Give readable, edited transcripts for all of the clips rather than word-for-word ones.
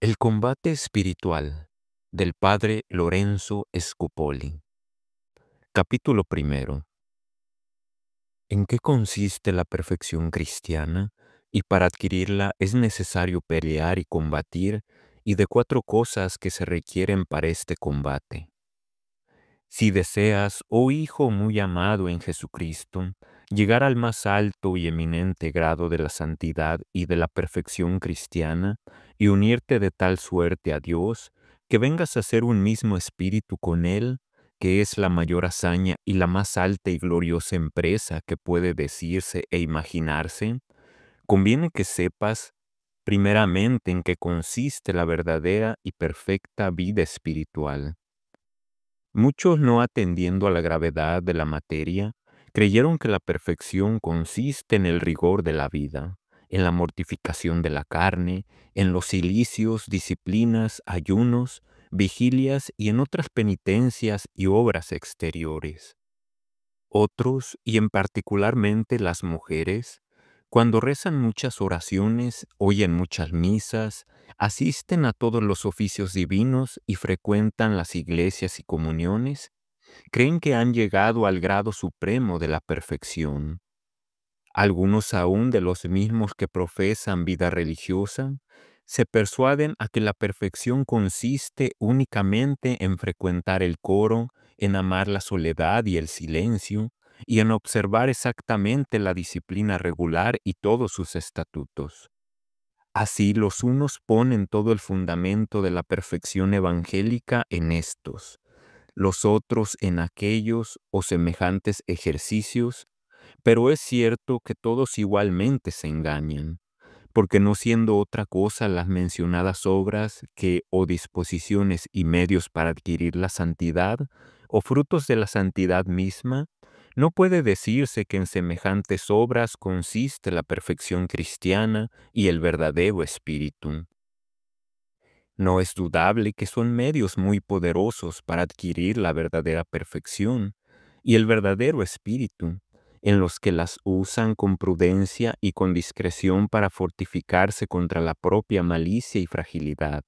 El combate espiritual del padre Lorenzo Scupoli. Capítulo primero. ¿En qué consiste la perfección cristiana? Y para adquirirla es necesario pelear y combatir, y de 4 cosas que se requieren para este combate. Si deseas, oh Hijo muy amado en Jesucristo, llegar al más alto y eminente grado de la santidad y de la perfección cristiana, y unirte de tal suerte a Dios, que vengas a ser un mismo espíritu con Él, que es la mayor hazaña y la más alta y gloriosa empresa que puede decirse e imaginarse, conviene que sepas, primeramente, en qué consiste la verdadera y perfecta vida espiritual. Muchos, no atendiendo a la gravedad de la materia, creyeron que la perfección consiste en el rigor de la vida, en la mortificación de la carne, en los cilicios, disciplinas, ayunos, vigilias y en otras penitencias y obras exteriores. Otros, y en particularmente las mujeres, cuando rezan muchas oraciones, oyen muchas misas, asisten a todos los oficios divinos y frecuentan las iglesias y comuniones, creen que han llegado al grado supremo de la perfección. Algunos aún de los mismos que profesan vida religiosa, se persuaden a que la perfección consiste únicamente en frecuentar el coro, en amar la soledad y el silencio, y en observar exactamente la disciplina regular y todos sus estatutos. Así los unos ponen todo el fundamento de la perfección evangélica en estos, los otros en aquellos o semejantes ejercicios, pero es cierto que todos igualmente se engañan, porque no siendo otra cosa las mencionadas obras que o disposiciones y medios para adquirir la santidad, o frutos de la santidad misma, no puede decirse que en semejantes obras consiste la perfección cristiana y el verdadero espíritu. No es dudable que son medios muy poderosos para adquirir la verdadera perfección y el verdadero espíritu, en los que las usan con prudencia y con discreción para fortificarse contra la propia malicia y fragilidad,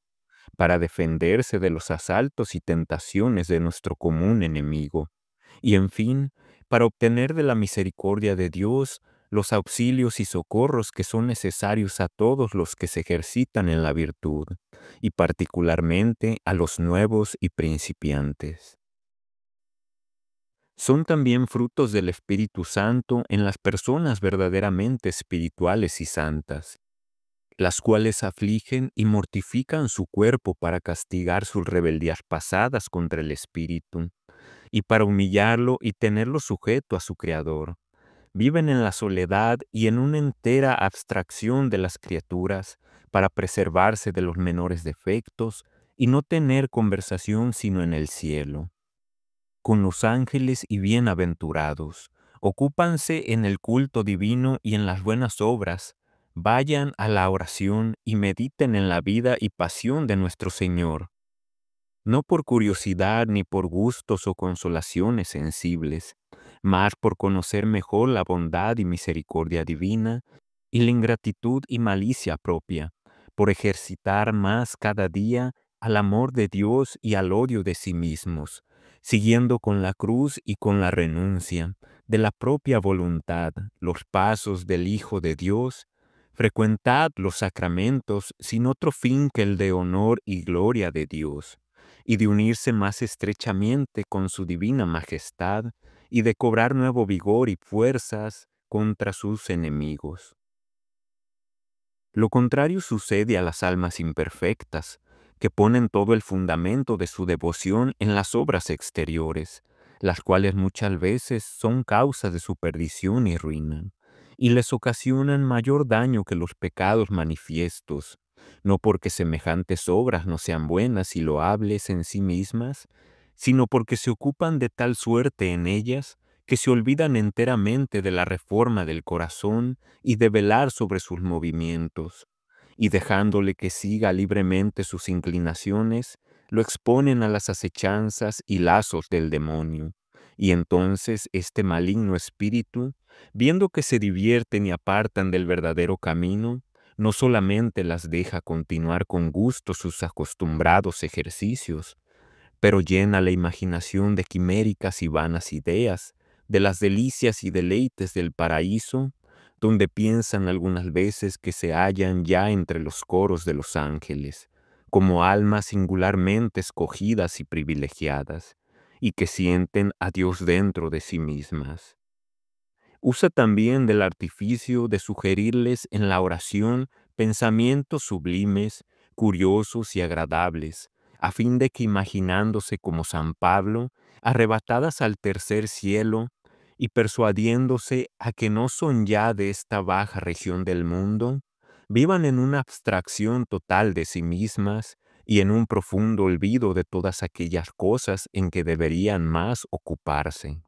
para defenderse de los asaltos y tentaciones de nuestro común enemigo, y en fin, para obtener de la misericordia de Dios los auxilios y socorros que son necesarios a todos los que se ejercitan en la virtud, y particularmente a los nuevos y principiantes. Son también frutos del Espíritu Santo en las personas verdaderamente espirituales y santas, las cuales afligen y mortifican su cuerpo para castigar sus rebeldías pasadas contra el Espíritu, y para humillarlo y tenerlo sujeto a su Creador. Viven en la soledad y en una entera abstracción de las criaturas para preservarse de los menores defectos y no tener conversación sino en el cielo. Con los ángeles y bienaventurados, ocúpanse en el culto divino y en las buenas obras, vayan a la oración y mediten en la vida y pasión de nuestro Señor, no por curiosidad ni por gustos o consolaciones sensibles, mas por conocer mejor la bondad y misericordia divina y la ingratitud y malicia propia, por ejercitar más cada día al amor de Dios y al odio de sí mismos, siguiendo con la cruz y con la renuncia de la propia voluntad los pasos del Hijo de Dios. Frecuentad los sacramentos sin otro fin que el de honor y gloria de Dios, y de unirse más estrechamente con su divina majestad, y de cobrar nuevo vigor y fuerzas contra sus enemigos. Lo contrario sucede a las almas imperfectas, que ponen todo el fundamento de su devoción en las obras exteriores, las cuales muchas veces son causa de su perdición y ruina, y les ocasionan mayor daño que los pecados manifiestos, no porque semejantes obras no sean buenas y loables en sí mismas, sino porque se ocupan de tal suerte en ellas que se olvidan enteramente de la reforma del corazón y de velar sobre sus movimientos, y dejándole que siga libremente sus inclinaciones, lo exponen a las acechanzas y lazos del demonio. Y entonces este maligno espíritu, viendo que se divierten y apartan del verdadero camino, no solamente las deja continuar con gusto sus acostumbrados ejercicios, pero llena la imaginación de quiméricas y vanas ideas, de las delicias y deleites del paraíso, donde piensan algunas veces que se hallan ya entre los coros de los ángeles, como almas singularmente escogidas y privilegiadas, y que sienten a Dios dentro de sí mismas. Usa también del artificio de sugerirles en la oración pensamientos sublimes, curiosos y agradables, a fin de que imaginándose como San Pablo, arrebatadas al tercer cielo y persuadiéndose a que no son ya de esta baja región del mundo, vivan en una abstracción total de sí mismas y en un profundo olvido de todas aquellas cosas en que deberían más ocuparse.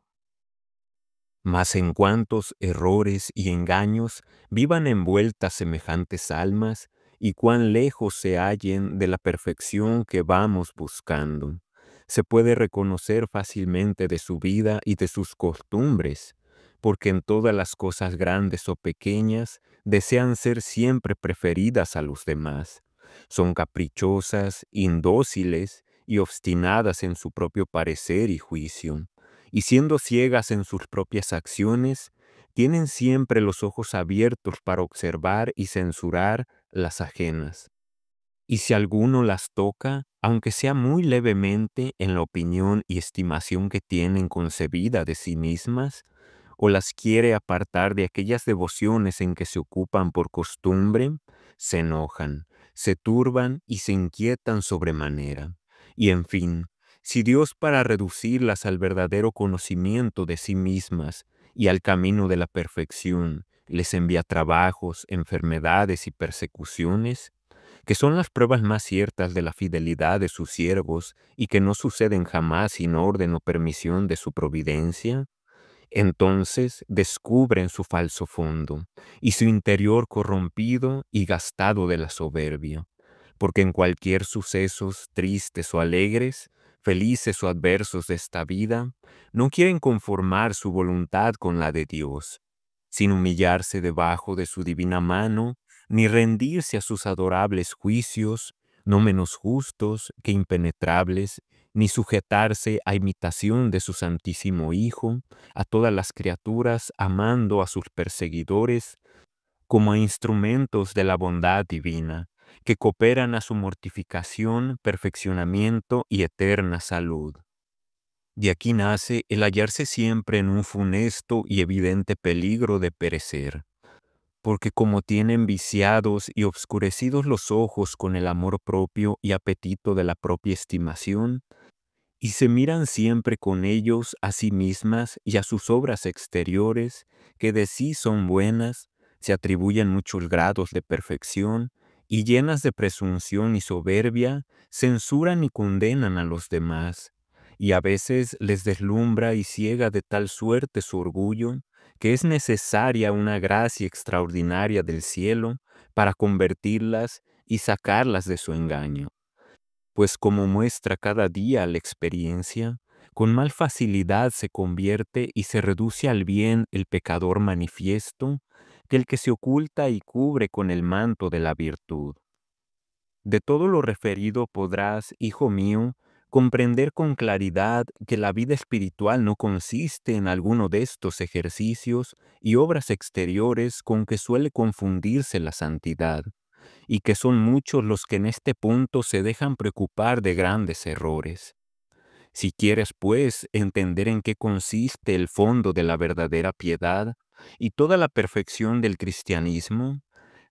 Mas en cuántos errores y engaños vivan envueltas semejantes almas y cuán lejos se hallen de la perfección que vamos buscando, se puede reconocer fácilmente de su vida y de sus costumbres, porque en todas las cosas grandes o pequeñas desean ser siempre preferidas a los demás. Son caprichosas, indóciles y obstinadas en su propio parecer y juicio, y siendo ciegas en sus propias acciones, tienen siempre los ojos abiertos para observar y censurar las ajenas. Y si alguno las toca, aunque sea muy levemente en la opinión y estimación que tienen concebida de sí mismas, o las quiere apartar de aquellas devociones en que se ocupan por costumbre, se enojan, se turban y se inquietan sobremanera. Y en fin, si Dios para reducirlas al verdadero conocimiento de sí mismas y al camino de la perfección les envía trabajos, enfermedades y persecuciones, que son las pruebas más ciertas de la fidelidad de sus siervos y que no suceden jamás sin orden o permisión de su providencia, entonces descubren su falso fondo y su interior corrompido y gastado de la soberbia, porque en cualquier sucesos tristes o alegres, felices o adversos de esta vida, no quieren conformar su voluntad con la de Dios, sin humillarse debajo de su divina mano, ni rendirse a sus adorables juicios, no menos justos que impenetrables, ni sujetarse a imitación de su Santísimo Hijo, a todas las criaturas amando a sus perseguidores como a instrumentos de la bondad divina, que cooperan a su mortificación, perfeccionamiento y eterna salud. De aquí nace el hallarse siempre en un funesto y evidente peligro de perecer, porque como tienen viciados y obscurecidos los ojos con el amor propio y apetito de la propia estimación, y se miran siempre con ellos a sí mismas y a sus obras exteriores, que de sí son buenas, se atribuyen muchos grados de perfección, y llenas de presunción y soberbia, censuran y condenan a los demás, y a veces les deslumbra y ciega de tal suerte su orgullo, que es necesaria una gracia extraordinaria del cielo para convertirlas y sacarlas de su engaño, pues como muestra cada día la experiencia, con mal facilidad se convierte y se reduce al bien el pecador manifiesto, que el que se oculta y cubre con el manto de la virtud. De todo lo referido podrás, hijo mío, comprender con claridad que la vida espiritual no consiste en alguno de estos ejercicios y obras exteriores con que suele confundirse la santidad, y que son muchos los que en este punto se dejan preocupar de grandes errores. Si quieres, pues, entender en qué consiste el fondo de la verdadera piedad y toda la perfección del cristianismo,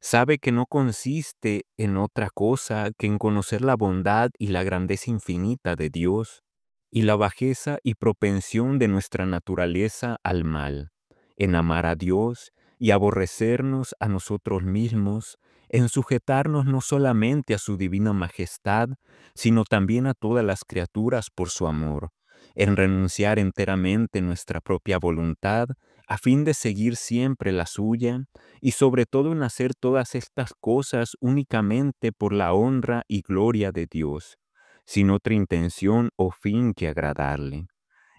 sabe que no consiste en otra cosa que en conocer la bondad y la grandeza infinita de Dios y la bajeza y propensión de nuestra naturaleza al mal, en amar a Dios y aborrecernos a nosotros mismos, en sujetarnos no solamente a su divina majestad, sino también a todas las criaturas por su amor, en renunciar enteramente nuestra propia voluntad, a fin de seguir siempre la suya, y sobre todo en hacer todas estas cosas únicamente por la honra y gloria de Dios, sin otra intención o fin que agradarle,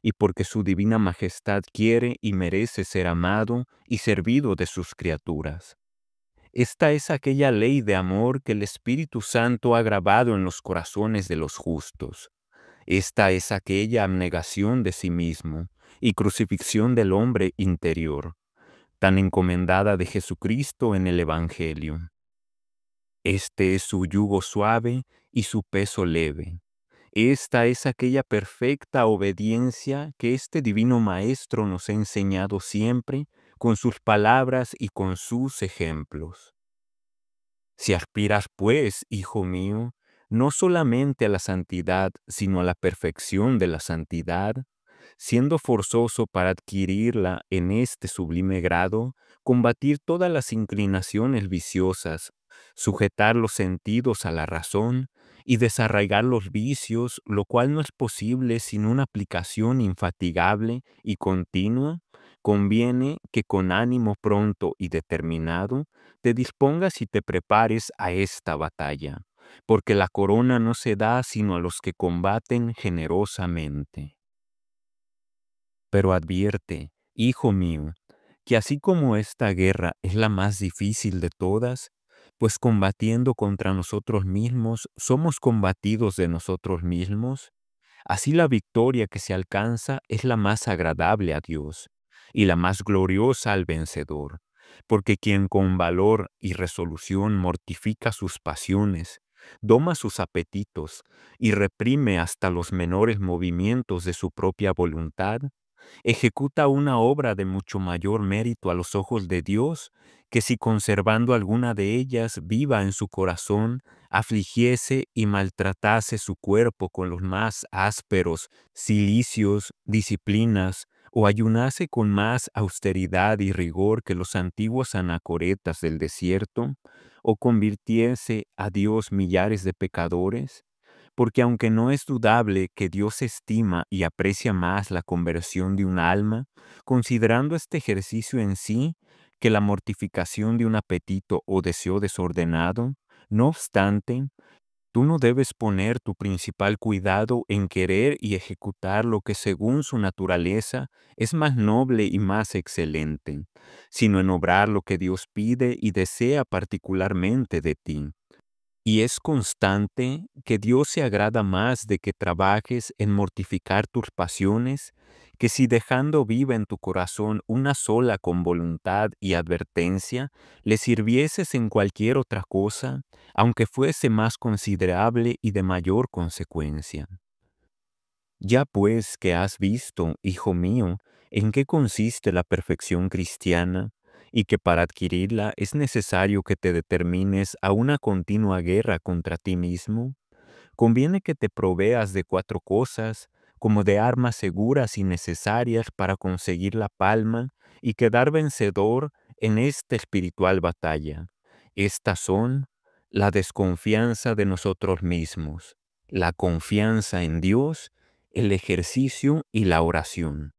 y porque su divina majestad quiere y merece ser amado y servido de sus criaturas. Esta es aquella ley de amor que el Espíritu Santo ha grabado en los corazones de los justos. Esta es aquella abnegación de sí mismo y crucifixión del hombre interior, tan encomendada de Jesucristo en el Evangelio. Este es su yugo suave y su peso leve. Esta es aquella perfecta obediencia que este divino Maestro nos ha enseñado siempre con sus palabras y con sus ejemplos. Si aspiras, pues, hijo mío, no solamente a la santidad, sino a la perfección de la santidad, siendo forzoso para adquirirla en este sublime grado, combatir todas las inclinaciones viciosas, sujetar los sentidos a la razón y desarraigar los vicios, lo cual no es posible sin una aplicación infatigable y continua, conviene que con ánimo pronto y determinado te dispongas y te prepares a esta batalla, porque la corona no se da sino a los que combaten generosamente. Pero advierte, hijo mío, que así como esta guerra es la más difícil de todas, pues combatiendo contra nosotros mismos somos combatidos de nosotros mismos, así la victoria que se alcanza es la más agradable a Dios y la más gloriosa al vencedor, porque quien con valor y resolución mortifica sus pasiones, doma sus apetitos y reprime hasta los menores movimientos de su propia voluntad, ejecuta una obra de mucho mayor mérito a los ojos de Dios que si conservando alguna de ellas viva en su corazón, afligiese y maltratase su cuerpo con los más ásperos cilicios, disciplinas, o ayunase con más austeridad y rigor que los antiguos anacoretas del desierto, o convirtiese a Dios millares de pecadores, porque aunque no es dudable que Dios estima y aprecia más la conversión de un alma, considerando este ejercicio en sí que la mortificación de un apetito o deseo desordenado, no obstante, tú no debes poner tu principal cuidado en querer y ejecutar lo que según su naturaleza es más noble y más excelente, sino en obrar lo que Dios pide y desea particularmente de ti. Y es constante que Dios se agrada más de que trabajes en mortificar tus pasiones, que si dejando viva en tu corazón una sola con voluntad y advertencia, le sirvieses en cualquier otra cosa, aunque fuese más considerable y de mayor consecuencia. Ya pues que has visto, hijo mío, en qué consiste la perfección cristiana, y que para adquirirla es necesario que te determines a una continua guerra contra ti mismo, conviene que te proveas de 4 cosas, como de armas seguras y necesarias para conseguir la palma y quedar vencedor en esta espiritual batalla. Estas son la desconfianza de nosotros mismos, la confianza en Dios, el ejercicio y la oración,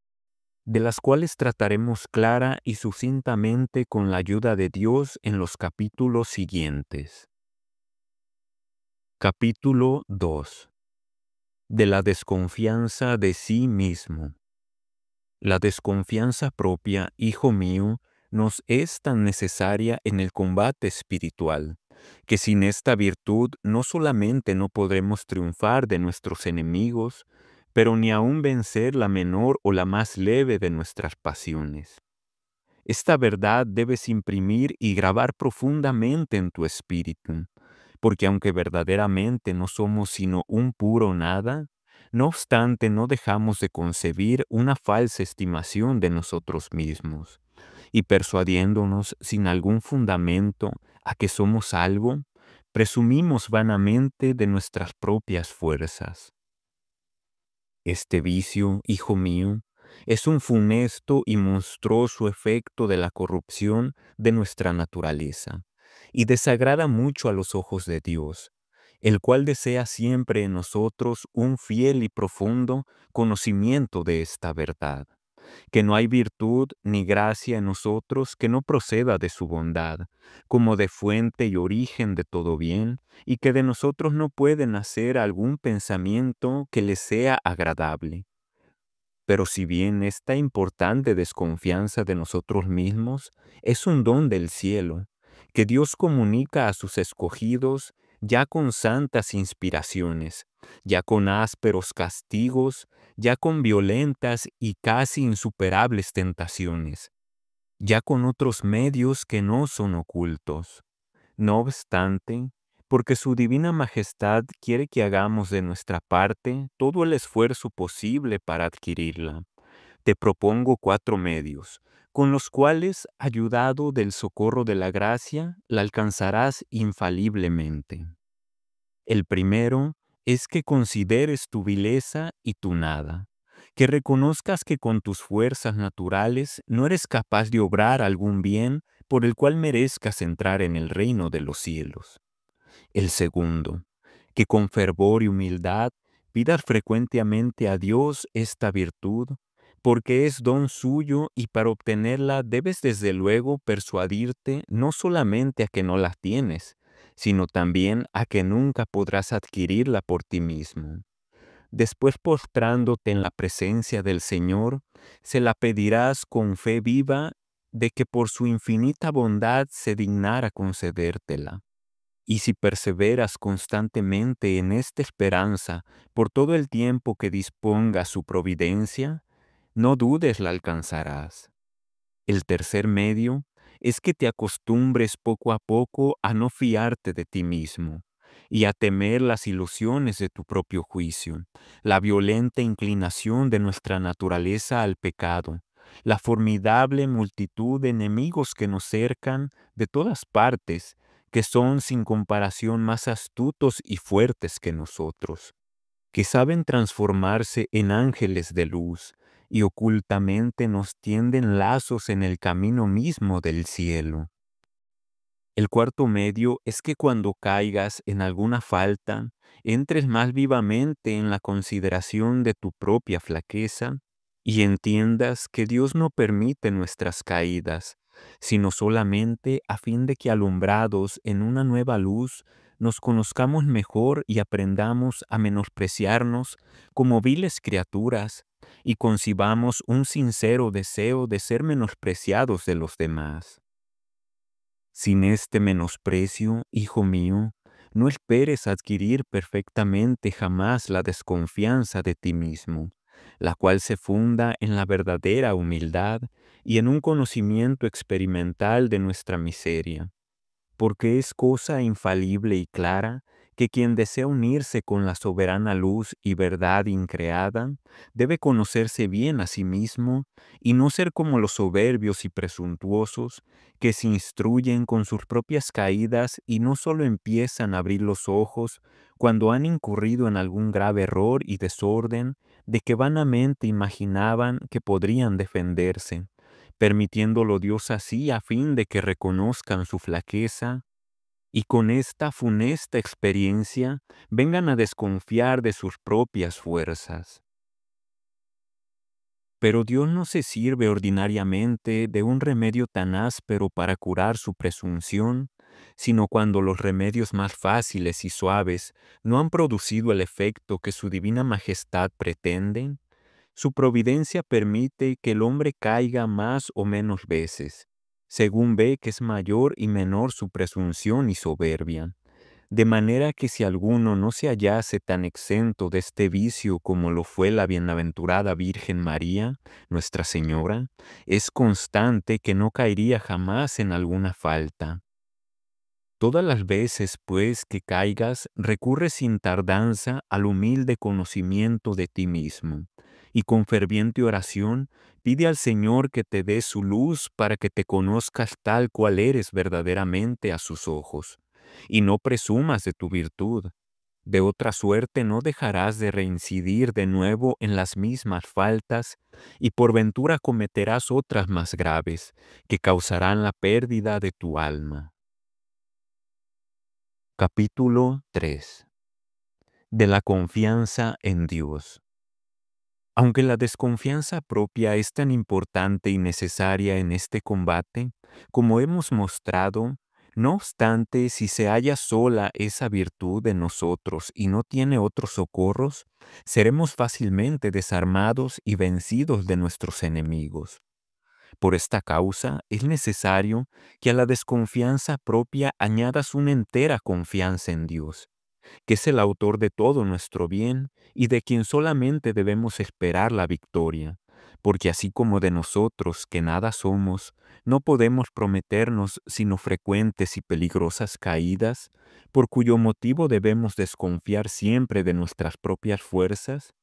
de las cuales trataremos clara y sucintamente con la ayuda de Dios en los capítulos siguientes. Capítulo 2. De la desconfianza de sí mismo. La desconfianza propia, hijo mío, nos es tan necesaria en el combate espiritual, que sin esta virtud no solamente no podremos triunfar de nuestros enemigos, pero ni aun vencer la menor o la más leve de nuestras pasiones. Esta verdad debes imprimir y grabar profundamente en tu espíritu, porque aunque verdaderamente no somos sino un puro nada, no obstante no dejamos de concebir una falsa estimación de nosotros mismos, y persuadiéndonos sin algún fundamento a que somos algo, presumimos vanamente de nuestras propias fuerzas. Este vicio, hijo mío, es un funesto y monstruoso efecto de la corrupción de nuestra naturaleza, y desagrada mucho a los ojos de Dios, el cual desea siempre en nosotros un fiel y profundo conocimiento de esta verdad, que no hay virtud ni gracia en nosotros que no proceda de su bondad, como de fuente y origen de todo bien, y que de nosotros no puede nacer algún pensamiento que le sea agradable. Pero si bien esta importante desconfianza de nosotros mismos es un don del cielo, que Dios comunica a sus escogidos ya con santas inspiraciones, ya con ásperos castigos, ya con violentas y casi insuperables tentaciones, ya con otros medios que no son ocultos. No obstante, porque su divina majestad quiere que hagamos de nuestra parte todo el esfuerzo posible para adquirirla, te propongo 4 medios, con los cuales, ayudado del socorro de la gracia, la alcanzarás infaliblemente. El primero es que consideres tu vileza y tu nada, que reconozcas que con tus fuerzas naturales no eres capaz de obrar algún bien por el cual merezcas entrar en el reino de los cielos. El segundo, que con fervor y humildad pidas frecuentemente a Dios esta virtud, porque es don suyo y para obtenerla debes desde luego persuadirte no solamente a que no la tienes, sino también a que nunca podrás adquirirla por ti mismo. Después, postrándote en la presencia del Señor, se la pedirás con fe viva de que por su infinita bondad se dignara concedértela. Y si perseveras constantemente en esta esperanza por todo el tiempo que disponga su providencia, no dudes la alcanzarás. El tercer medio es que te acostumbres poco a poco a no fiarte de ti mismo y a temer las ilusiones de tu propio juicio, la violenta inclinación de nuestra naturaleza al pecado, la formidable multitud de enemigos que nos cercan de todas partes, que son sin comparación más astutos y fuertes que nosotros, que saben transformarse en ángeles de luz y ocultamente nos tienden lazos en el camino mismo del cielo. El cuarto medio es que cuando caigas en alguna falta, entres más vivamente en la consideración de tu propia flaqueza y entiendas que Dios no permite nuestras caídas, sino solamente a fin de que alumbrados en una nueva luz, nos conozcamos mejor y aprendamos a menospreciarnos como viles criaturas y concibamos un sincero deseo de ser menospreciados de los demás. Sin este menosprecio, hijo mío, no esperes adquirir perfectamente jamás la desconfianza de ti mismo, la cual se funda en la verdadera humildad y en un conocimiento experimental de nuestra miseria, porque es cosa infalible y clara que quien desea unirse con la soberana luz y verdad increada, debe conocerse bien a sí mismo y no ser como los soberbios y presuntuosos que se instruyen con sus propias caídas y no solo empiezan a abrir los ojos cuando han incurrido en algún grave error y desorden de que vanamente imaginaban que podrían defenderse, permitiéndolo Dios así a fin de que reconozcan su flaqueza y con esta funesta experiencia vengan a desconfiar de sus propias fuerzas. Pero Dios no se sirve ordinariamente de un remedio tan áspero para curar su presunción, sino cuando los remedios más fáciles y suaves no han producido el efecto que su divina majestad pretende. Su providencia permite que el hombre caiga más o menos veces, según ve que es mayor y menor su presunción y soberbia. De manera que si alguno no se hallase tan exento de este vicio como lo fue la bienaventurada Virgen María, Nuestra Señora, es constante que no caería jamás en alguna falta. Todas las veces, pues, que caigas, recurre sin tardanza al humilde conocimiento de ti mismo, y con ferviente oración pide al Señor que te dé su luz para que te conozcas tal cual eres verdaderamente a sus ojos, y no presumas de tu virtud. De otra suerte no dejarás de reincidir de nuevo en las mismas faltas, y por ventura cometerás otras más graves, que causarán la pérdida de tu alma. Capítulo 3. De la confianza en Dios. Aunque la desconfianza propia es tan importante y necesaria en este combate, como hemos mostrado, no obstante, si se halla sola esa virtud en nosotros y no tiene otros socorros, seremos fácilmente desarmados y vencidos de nuestros enemigos. Por esta causa es necesario que a la desconfianza propia añadas una entera confianza en Dios, que es el autor de todo nuestro bien y de quien solamente debemos esperar la victoria, porque así como de nosotros, que nada somos, no podemos prometernos sino frecuentes y peligrosas caídas, por cuyo motivo debemos desconfiar siempre de nuestras propias fuerzas,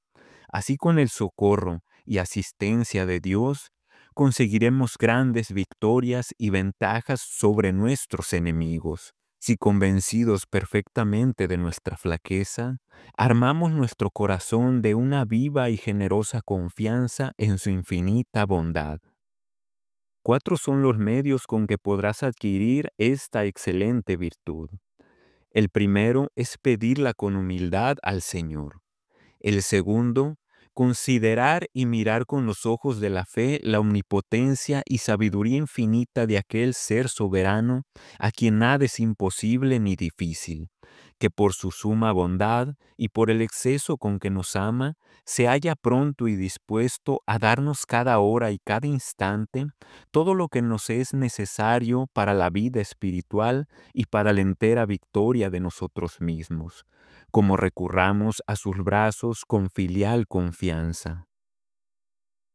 así con el socorro y asistencia de Dios, conseguiremos grandes victorias y ventajas sobre nuestros enemigos. Si convencidos perfectamente de nuestra flaqueza, armamos nuestro corazón de una viva y generosa confianza en su infinita bondad. Cuatro son los medios con que podrás adquirir esta excelente virtud. El primero es pedirla con humildad al Señor. El segundo, considerar y mirar con los ojos de la fe la omnipotencia y sabiduría infinita de aquel ser soberano a quien nada es imposible ni difícil, que por su suma bondad y por el exceso con que nos ama, se halla pronto y dispuesto a darnos cada hora y cada instante todo lo que nos es necesario para la vida espiritual y para la entera victoria de nosotros mismos, como recurramos a sus brazos con filial confianza.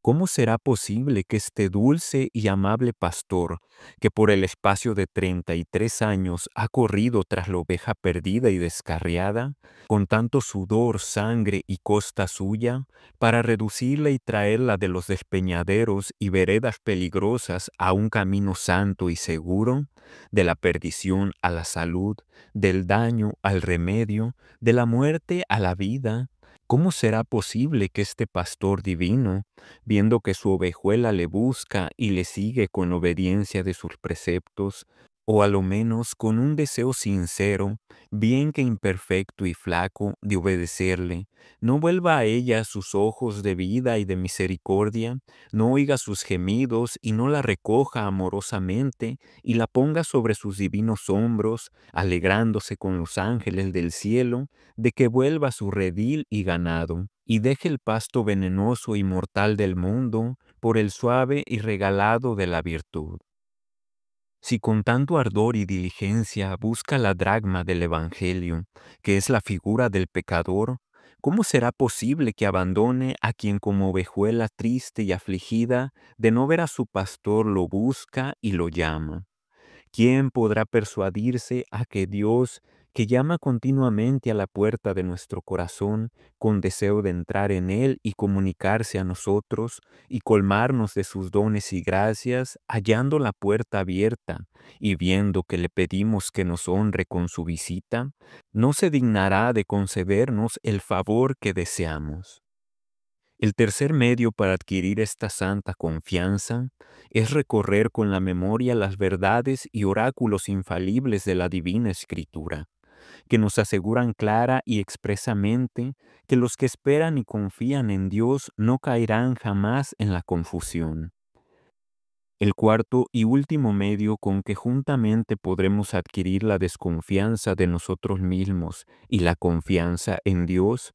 ¿Cómo será posible que este dulce y amable pastor, que por el espacio de 33 años ha corrido tras la oveja perdida y descarriada, con tanto sudor, sangre y costa suya, para reducirla y traerla de los despeñaderos y veredas peligrosas a un camino santo y seguro, de la perdición a la salud, del daño al remedio, de la muerte a la vida? ¿Cómo será posible que este pastor divino, viendo que su ovejuela le busca y le sigue con obediencia de sus preceptos, o a lo menos con un deseo sincero, bien que imperfecto y flaco, de obedecerle, no vuelva a ella sus ojos de vida y de misericordia, no oiga sus gemidos y no la recoja amorosamente y la ponga sobre sus divinos hombros, alegrándose con los ángeles del cielo, de que vuelva su redil y ganado, y deje el pasto venenoso y mortal del mundo por el suave y regalado de la virtud? Si con tanto ardor y diligencia busca la dracma del Evangelio, que es la figura del pecador, ¿cómo será posible que abandone a quien como ovejuela triste y afligida de no ver a su pastor lo busca y lo llama? ¿Quién podrá persuadirse a que Dios, que llama continuamente a la puerta de nuestro corazón con deseo de entrar en él y comunicarse a nosotros y colmarnos de sus dones y gracias, hallando la puerta abierta y viendo que le pedimos que nos honre con su visita, no se dignará de concedernos el favor que deseamos? El tercer medio para adquirir esta santa confianza es recorrer con la memoria las verdades y oráculos infalibles de la Divina Escritura, que nos aseguran clara y expresamente que los que esperan y confían en Dios no caerán jamás en la confusión. El cuarto y último medio con que juntamente podremos adquirir la desconfianza de nosotros mismos y la confianza en Dios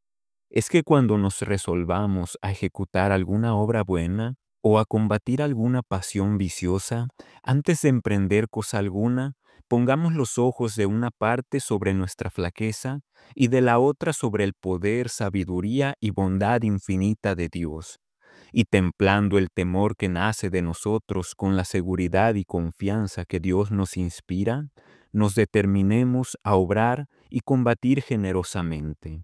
es que cuando nos resolvamos a ejecutar alguna obra buena o a combatir alguna pasión viciosa, antes de emprender cosa alguna, pongamos los ojos de una parte sobre nuestra flaqueza y de la otra sobre el poder, sabiduría y bondad infinita de Dios, y templando el temor que nace de nosotros con la seguridad y confianza que Dios nos inspira, nos determinemos a obrar y combatir generosamente.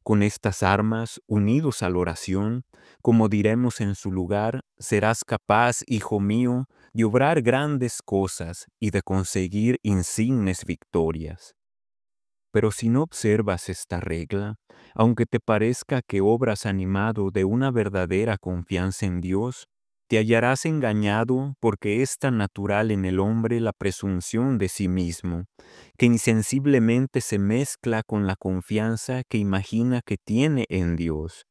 Con estas armas, unidos a la oración, como diremos en su lugar, serás capaz, hijo mío, de obrar grandes cosas y de conseguir insignes victorias. Pero si no observas esta regla, aunque te parezca que obras animado de una verdadera confianza en Dios, te hallarás engañado porque es tan natural en el hombre la presunción de sí mismo, que insensiblemente se mezcla con la confianza que imagina que tiene en Dios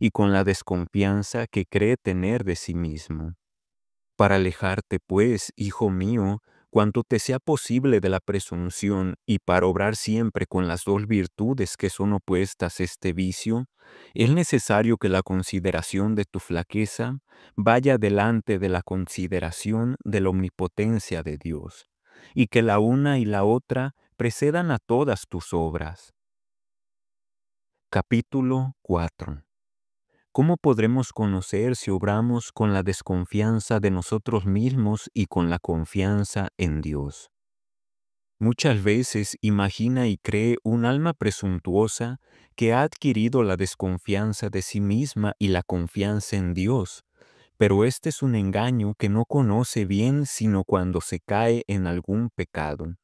y con la desconfianza que cree tener de sí mismo. Para alejarte, pues, hijo mío, cuanto te sea posible de la presunción y para obrar siempre con las dos virtudes que son opuestas a este vicio, es necesario que la consideración de tu flaqueza vaya delante de la consideración de la omnipotencia de Dios, y que la una y la otra precedan a todas tus obras. Capítulo 4. ¿Cómo podremos conocer si obramos con la desconfianza de nosotros mismos y con la confianza en Dios? Muchas veces imagina y cree un alma presuntuosa que ha adquirido la desconfianza de sí misma y la confianza en Dios, pero este es un engaño que no conoce bien sino cuando se cae en algún pecado.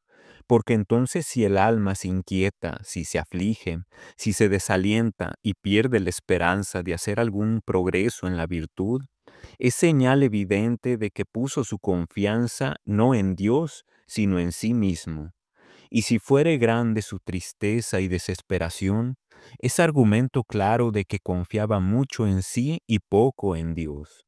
Porque entonces si el alma se inquieta, si se aflige, si se desalienta y pierde la esperanza de hacer algún progreso en la virtud, es señal evidente de que puso su confianza no en Dios, sino en sí mismo. Y si fuere grande su tristeza y desesperación, es argumento claro de que confiaba mucho en sí y poco en Dios.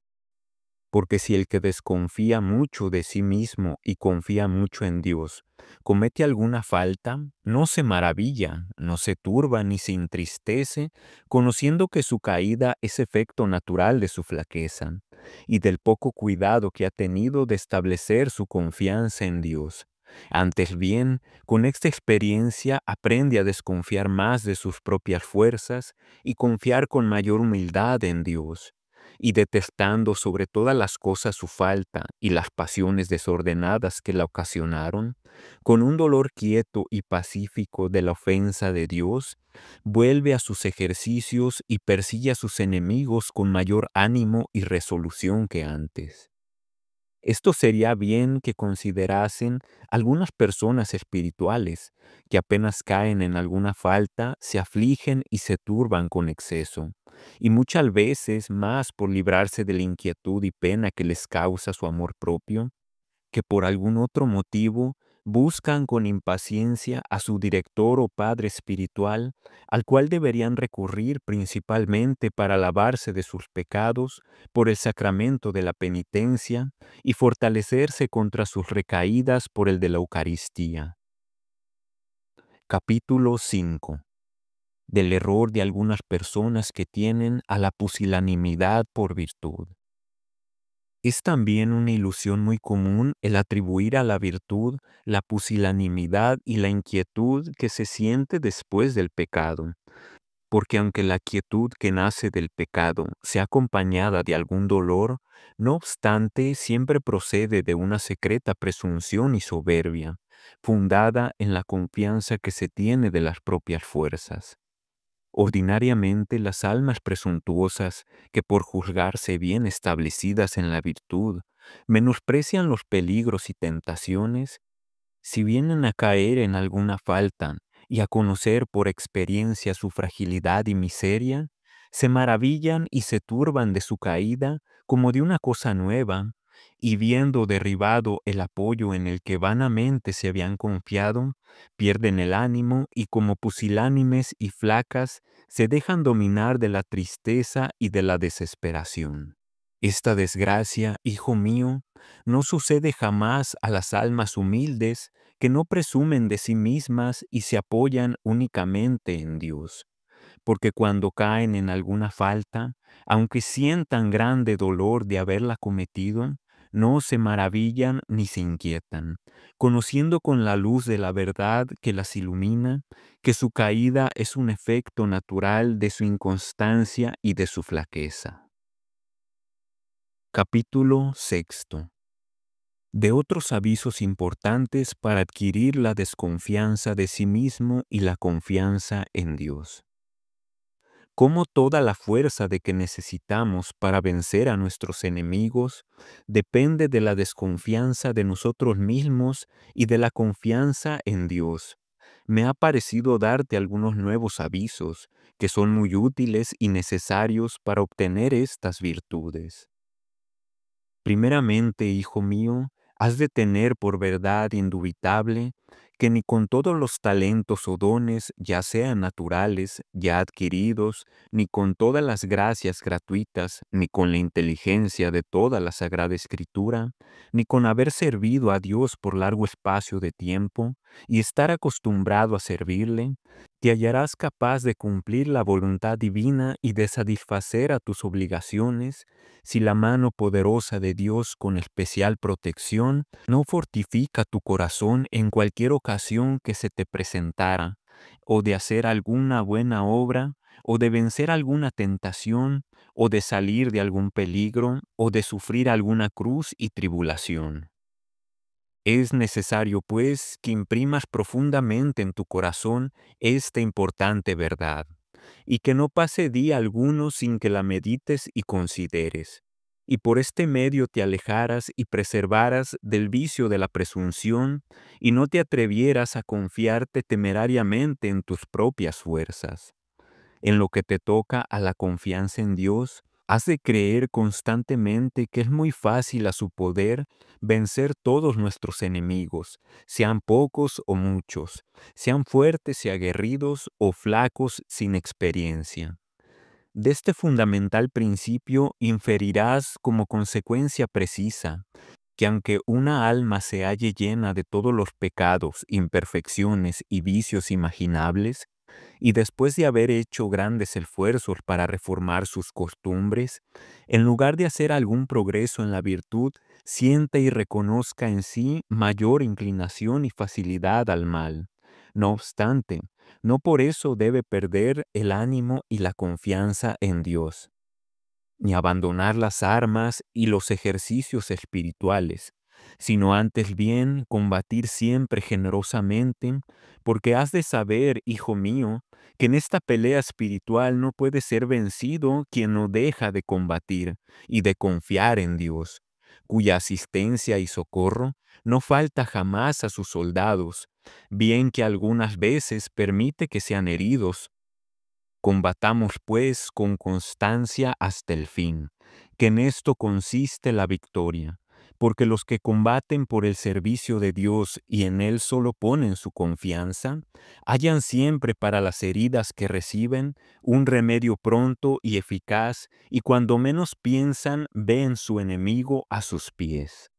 Porque si el que desconfía mucho de sí mismo y confía mucho en Dios comete alguna falta, no se maravilla, no se turba ni se entristece, conociendo que su caída es efecto natural de su flaqueza y del poco cuidado que ha tenido de establecer su confianza en Dios. Antes bien, con esta experiencia aprende a desconfiar más de sus propias fuerzas y confiar con mayor humildad en Dios, y detestando sobre todas las cosas su falta y las pasiones desordenadas que la ocasionaron, con un dolor quieto y pacífico de la ofensa de Dios, vuelve a sus ejercicios y persigue a sus enemigos con mayor ánimo y resolución que antes. Esto sería bien que considerasen algunas personas espirituales que apenas caen en alguna falta, se afligen y se turban con exceso, y muchas veces más por librarse de la inquietud y pena que les causa su amor propio, que por algún otro motivo buscan con impaciencia a su director o padre espiritual, al cual deberían recurrir principalmente para lavarse de sus pecados por el sacramento de la penitencia y fortalecerse contra sus recaídas por el de la Eucaristía. Capítulo 5. Del error de algunas personas que tienen a la pusilanimidad por virtud. Es también una ilusión muy común el atribuir a la virtud la pusilanimidad y la inquietud que se siente después del pecado, porque aunque la quietud que nace del pecado sea acompañada de algún dolor, no obstante siempre procede de una secreta presunción y soberbia, fundada en la confianza que se tiene de las propias fuerzas. Ordinariamente las almas presuntuosas, que por juzgarse bien establecidas en la virtud, menosprecian los peligros y tentaciones, si vienen a caer en alguna falta y a conocer por experiencia su fragilidad y miseria, se maravillan y se turban de su caída como de una cosa nueva, y viendo derribado el apoyo en el que vanamente se habían confiado, pierden el ánimo y como pusilánimes y flacas se dejan dominar de la tristeza y de la desesperación. Esta desgracia, hijo mío, no sucede jamás a las almas humildes que no presumen de sí mismas y se apoyan únicamente en Dios, porque cuando caen en alguna falta, aunque sientan grande dolor de haberla cometido, no se maravillan ni se inquietan, conociendo con la luz de la verdad que las ilumina, que su caída es un efecto natural de su inconstancia y de su flaqueza. Capítulo 6. De otros avisos importantes para adquirir la desconfianza de sí mismo y la confianza en Dios. Cómo toda la fuerza de que necesitamos para vencer a nuestros enemigos depende de la desconfianza de nosotros mismos y de la confianza en Dios. Me ha parecido darte algunos nuevos avisos que son muy útiles y necesarios para obtener estas virtudes. Primeramente, hijo mío, Has de tener por verdad indubitable que ni con todos los talentos o dones, ya sean naturales, ya adquiridos, ni con todas las gracias gratuitas, ni con la inteligencia de toda la Sagrada Escritura, ni con haber servido a Dios por largo espacio de tiempo y estar acostumbrado a servirle, te hallarás capaz de cumplir la voluntad divina y de satisfacer a tus obligaciones si la mano poderosa de Dios con especial protección no fortifica tu corazón en cualquier ocasión que se te presentara, o de hacer alguna buena obra, o de vencer alguna tentación, o de salir de algún peligro, o de sufrir alguna cruz y tribulación. Es necesario, pues, que imprimas profundamente en tu corazón esta importante verdad, y que no pase día alguno sin que la medites y consideres, y por este medio te alejaras y preservaras del vicio de la presunción, y no te atrevieras a confiarte temerariamente en tus propias fuerzas. En lo que te toca a la confianza en Dios, has de creer constantemente que es muy fácil a su poder vencer todos nuestros enemigos, sean pocos o muchos, sean fuertes y aguerridos o flacos sin experiencia. De este fundamental principio inferirás como consecuencia precisa que aunque una alma se halle llena de todos los pecados, imperfecciones y vicios imaginables, y después de haber hecho grandes esfuerzos para reformar sus costumbres, en lugar de hacer algún progreso en la virtud, sienta y reconozca en sí mayor inclinación y facilidad al mal. No obstante, no por eso debe perder el ánimo y la confianza en Dios, ni abandonar las armas y los ejercicios espirituales, sino antes bien combatir siempre generosamente, porque has de saber, hijo mío, que en esta pelea espiritual no puede ser vencido quien no deja de combatir y de confiar en Dios, cuya asistencia y socorro no falta jamás a sus soldados, bien que algunas veces permite que sean heridos. Combatamos pues con constancia hasta el fin, que en esto consiste la victoria, porque los que combaten por el servicio de Dios y en Él solo ponen su confianza, hallan siempre para las heridas que reciben un remedio pronto y eficaz, y cuando menos piensan ven su enemigo a sus pies.